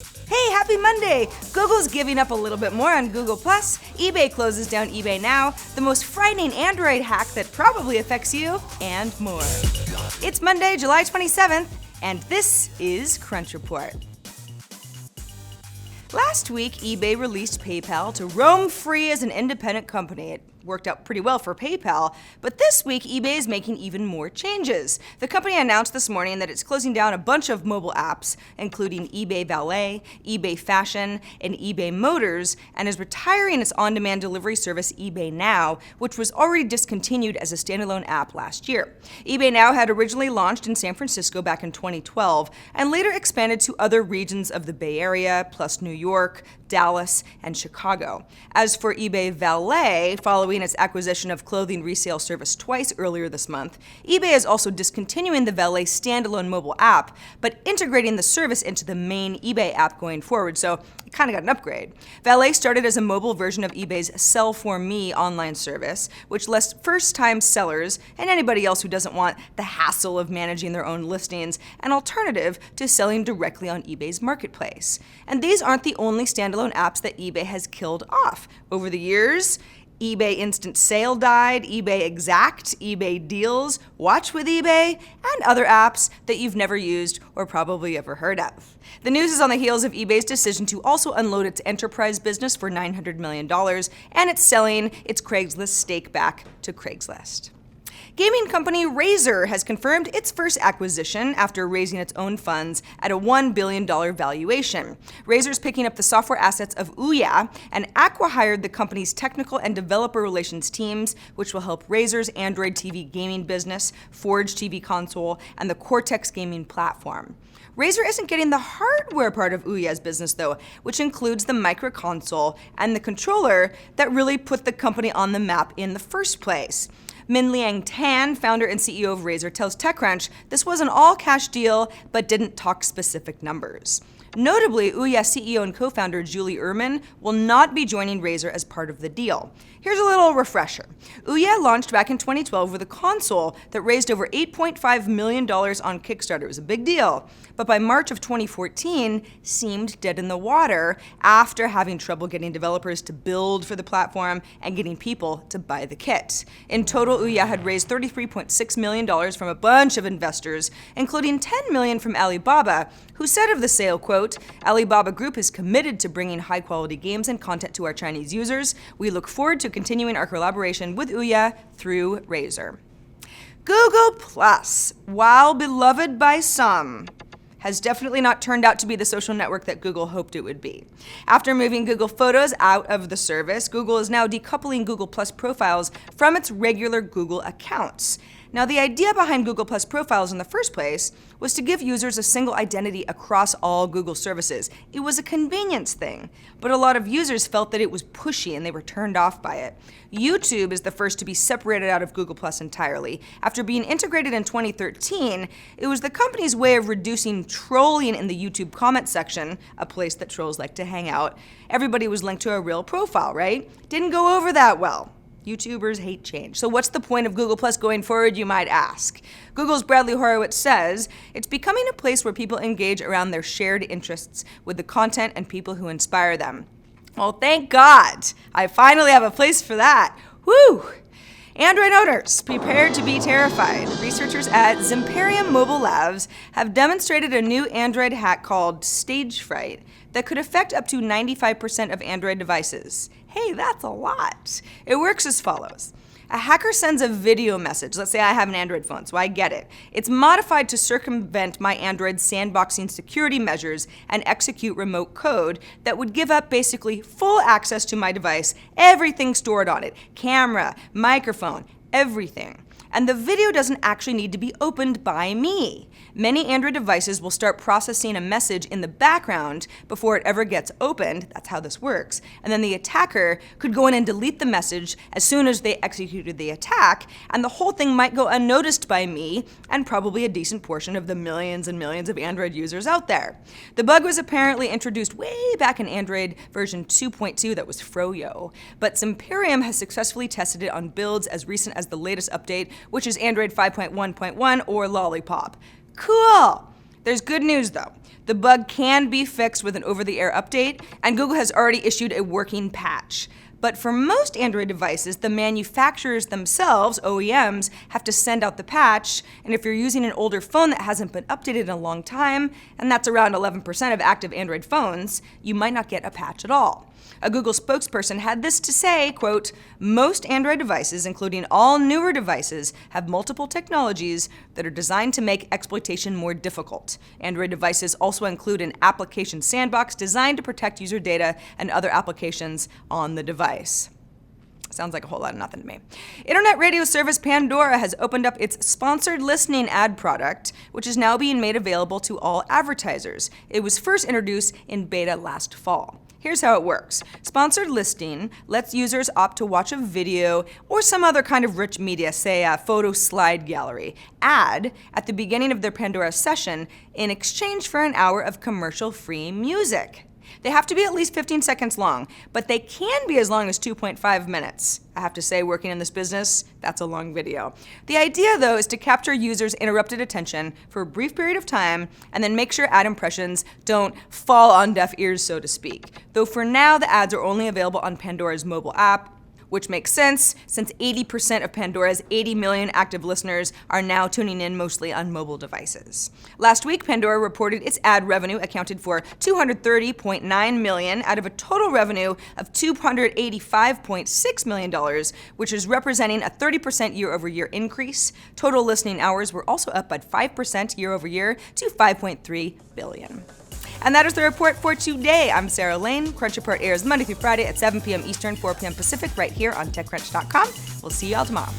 Hey, happy Monday! Google's giving up a little bit more on Google+, eBay closes down eBay Now, the most frightening Android hack that probably affects you, and more. It's Monday, July 27th, and this is Crunch Report. Last week, eBay released PayPal to roam free as an independent company. It worked out pretty well for PayPal, but this week eBay is making even more changes. The company announced this morning that it's closing down a bunch of mobile apps, including eBay Valet, eBay Fashion, and eBay Motors, and is retiring its on-demand delivery service eBay Now, which was already discontinued as a standalone app last year. eBay Now had originally launched in San Francisco back in 2012, and later expanded to other regions of the Bay Area, plus New York, Dallas, and Chicago. As for eBay Valet, following its acquisition of clothing resale service Twice earlier this month, eBay is also discontinuing the Valet standalone mobile app, but integrating the service into the main eBay app going forward, so it kind of got an upgrade. Valet started as a mobile version of eBay's Sell For Me online service, which lets first-time sellers and anybody else who doesn't want the hassle of managing their own listings an alternative to selling directly on eBay's marketplace. And these aren't the only standalone apps that eBay has killed off. Over the years, eBay Instant Sale died, eBay Exact, eBay Deals, Watch with eBay, and other apps that you've never used or probably ever heard of. The news is on the heels of eBay's decision to also unload its enterprise business for $900 million, and it's selling its Craigslist stake back to Craigslist. Gaming company Razer has confirmed its first acquisition after raising its own funds at a $1 billion valuation. Razer's picking up the software assets of Ouya and acqui-hired the company's technical and developer relations teams, which will help Razer's Android TV gaming business, Forge TV console, and the Cortex gaming platform. Razer isn't getting the hardware part of Ouya's business, though, which includes the micro console and the controller that really put the company on the map in the first place. Min-liangtan, founder and CEO of Razer, tells TechCrunch this was an all-cash deal, but didn't talk specific numbers. Notably, Ouya CEO and co-founder Julie Ehrman will not be joining Razer as part of the deal. Here's a little refresher. Ouya launched back in 2012 with a console that raised over $8.5 million on Kickstarter. It was a big deal. But by March of 2014, seemed dead in the water after having trouble getting developers to build for the platform and getting people to buy the kit. In total, Ouya had raised $33.6 million from a bunch of investors, including $10 million from Alibaba, who said of the sale, quote, "Alibaba Group is committed to bringing high-quality games and content to our Chinese users. We look forward to continuing our collaboration with Ouya through Razer." Google Plus, while beloved by some, has definitely not turned out to be the social network that Google hoped it would be. After moving Google Photos out of the service, Google is now decoupling Google Plus profiles from its regular Google accounts. Now, the idea behind Google Plus profiles in the first place was to give users a single identity across all Google services. It was a convenience thing, but a lot of users felt that it was pushy and they were turned off by it. YouTube is the first to be separated out of Google Plus entirely. After being integrated in 2013, it was the company's way of reducing trolling in the YouTube comment section, a place that trolls like to hang out. Everybody was linked to a real profile, right? Didn't go over that well. YouTubers hate change. So what's the point of Google Plus going forward, you might ask? Google's Bradley Horowitz says, it's becoming a place where people engage around their shared interests with the content and people who inspire them. Well, thank God. I finally have a place for that. Woo! Android owners, prepare to be terrified. Researchers at Zimperium Mobile Labs have demonstrated a new Android hack called Stage Fright that could affect up to 95% of Android devices. Hey, that's a lot. It works as follows. A hacker sends a video message. Let's say I have an Android phone, so I get it. It's modified to circumvent my Android's sandboxing security measures and execute remote code that would give up basically full access to my device, everything stored on it, camera, microphone, everything. And the video doesn't actually need to be opened by me. Many Android devices will start processing a message in the background before it ever gets opened. That's how this works. And then the attacker could go in and delete the message as soon as they executed the attack, and the whole thing might go unnoticed by me and probably a decent portion of the millions and millions of Android users out there. The bug was apparently introduced way back in Android version 2.2 that was froyo, but Zimperium has successfully tested it on builds as recent as the latest update, which is Android 5.1.1 or Lollipop. Cool! There's good news though. The bug can be fixed with an over-the-air update, and Google has already issued a working patch. But for most Android devices, the manufacturers themselves, OEMs, have to send out the patch, and if you're using an older phone that hasn't been updated in a long time, and that's around 11% of active Android phones, you might not get a patch at all. A Google spokesperson had this to say, quote, "Most Android devices, including all newer devices, have multiple technologies that are designed to make exploitation more difficult. Android devices also include an application sandbox designed to protect user data and other applications on the device." Sounds like a whole lot of nothing to me. Internet radio service Pandora has opened up its sponsored listening ad product, which is now being made available to all advertisers. It was first introduced in beta last fall. Here's how it works. Sponsored listening lets users opt to watch a video or some other kind of rich media, say a photo slide gallery, ad at the beginning of their Pandora session in exchange for an hour of commercial-free music. They have to be at least 15 seconds long, but they can be as long as 2.5 minutes. I have to say, working in this business, that's a long video. The idea, though, is to capture users' interrupted attention for a brief period of time and then make sure ad impressions don't fall on deaf ears, so to speak. Though for now, the ads are only available on Pandora's mobile app, which makes sense since 80% of Pandora's 80 million active listeners are now tuning in mostly on mobile devices. Last week, Pandora reported its ad revenue accounted for $230.9 million out of a total revenue of $285.6 million, which is representing a 30% year-over-year increase. Total listening hours were also up by 5% year-over-year to 5.3 billion. And that is the report for today. I'm Sarah Lane. Crunch Report airs Monday through Friday at 7 p.m. Eastern, 4 p.m. Pacific, right here on TechCrunch.com. We'll see you all tomorrow.